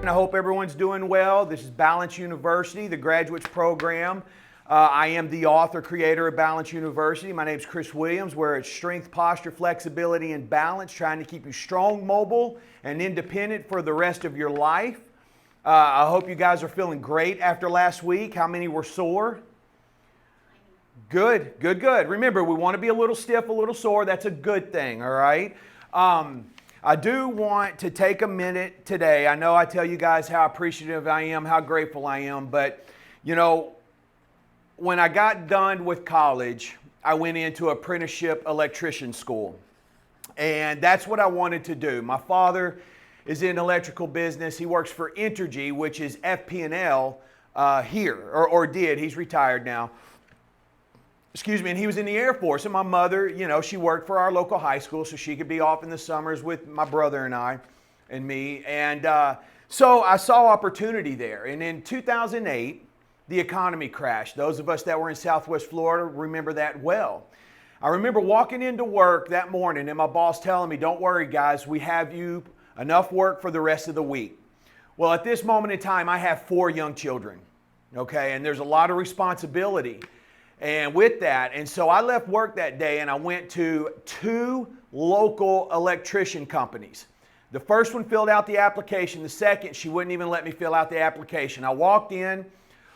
and I hope everyone's doing well. This is Balance University, the graduates program. I am the author, creator of Balance University. My name is Chris Williams. We're at Strength, Posture, Flexibility, and Balance, trying to keep you strong, mobile, and independent for the rest of your life. I hope you guys are feeling great after last week. How many were sore? Good, good, good. Remember, we want to be a little stiff, a little sore. That's a good thing, all right? I do want to take a minute today. I know I tell you guys how appreciative I am, how grateful I am, but you know, when I got done with college, I went into apprenticeship electrician school. And that's what I wanted to do. My father is in electrical business. He works for Entergy, which is FP&L here, or did. He's retired now. Excuse me, and he was in the Air Force. And my mother, you know, she worked for our local high school, so she could be off in the summers with my brother and I and me. And so I saw opportunity there. And in 2008, the economy crashed. Those of us that were in Southwest Florida remember that well. I remember walking into work that morning and my boss telling me, "Don't worry, guys, we have you enough work for the rest of the week." Well, at this moment in time, I have 4 young children, okay? And there's a lot of responsibility. And with that, and so I left work that day and I went to 2 local electrician companies. The first one filled out the application. The second, she wouldn't even let me fill out the application. I walked in,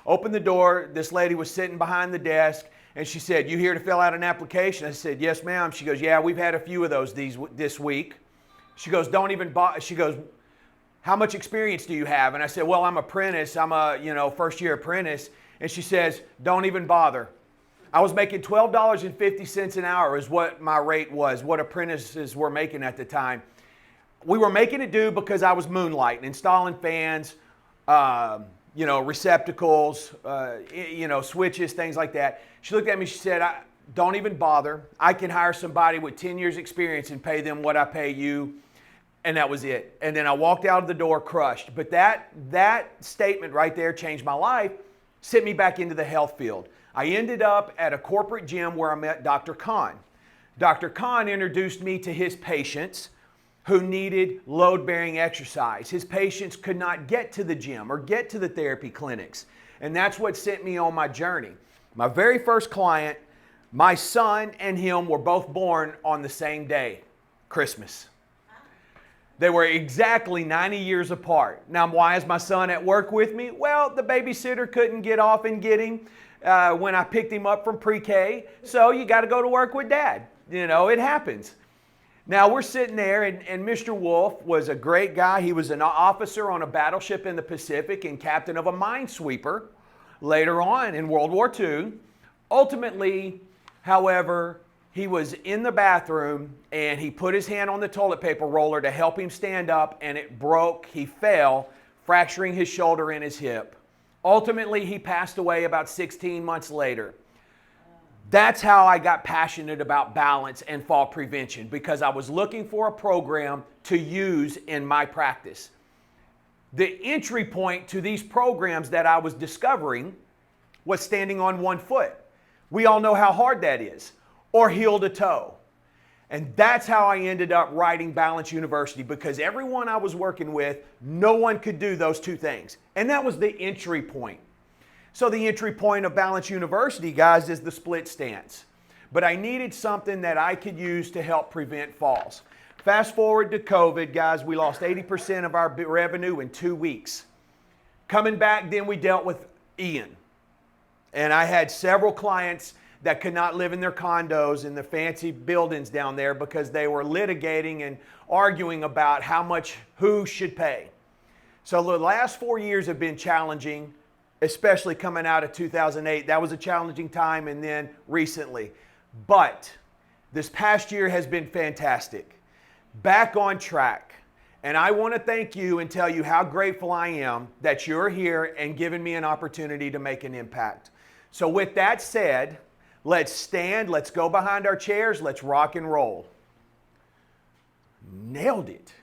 opened the door. This lady was sitting behind the desk and she said, "You here to fill out an application?" I said, "Yes, ma'am." She goes, "Yeah, we've had a few of those this week." She goes, "Don't even bother." She goes, "How much experience do you have?" And I said, "Well, I'm apprentice. I'm a first year apprentice." And she says, "Don't even bother." I was making $12.50 an hour is what my rate was, what apprentices were making at the time. We were making it do because I was moonlighting, installing fans, receptacles, switches, things like that. She looked at me, she said, "Don't even bother. I can hire somebody with 10 years experience and pay them what I pay you." And that was it. And then I walked out of the door crushed. But that statement right there changed my life, sent me back into the health field. I ended up at a corporate gym where I met Dr. Khan. Dr. Khan introduced me to his patients who needed load-bearing exercise. His patients could not get to the gym or get to the therapy clinics. And that's what sent me on my journey. My very first client, my son and him were both born on the same day, Christmas. They were exactly 90 years apart. Now, why is my son at work with me? Well, the babysitter couldn't get off and get him when I picked him up from pre-K. So you got to go to work with Dad. You know, it happens. Now we're sitting there and Mr. Wolf was a great guy. He was an officer on a battleship in the Pacific and captain of a minesweeper later on in World War II. Ultimately, however, he was in the bathroom and he put his hand on the toilet paper roller to help him stand up and it broke. He fell, fracturing his shoulder and his hip. Ultimately, he passed away about 16 months later. That's how I got passionate about balance and fall prevention, because I was looking for a program to use in my practice. The entry point to these programs that I was discovering was standing on one foot. We all know how hard that is, or heel to toe. And that's how I ended up writing Balance University, because everyone I was working with, no one could do those 2 things. And that was the entry point. So the entry point of Balance University, guys, is the split stance. But I needed something that I could use to help prevent falls. Fast forward to COVID, guys, we lost 80% of our revenue in 2 weeks. Coming back, then we dealt with Ian. And I had several clients that could not live in their condos in the fancy buildings down there because they were litigating and arguing about how much who should pay. So the last 4 years have been challenging, especially coming out of 2008. That was a challenging time, and then recently. But this past year has been fantastic. Back on track. And I want to thank you and tell you how grateful I am that you're here and giving me an opportunity to make an impact. So with that said, let's stand, let's go behind our chairs, let's rock and roll. Nailed it.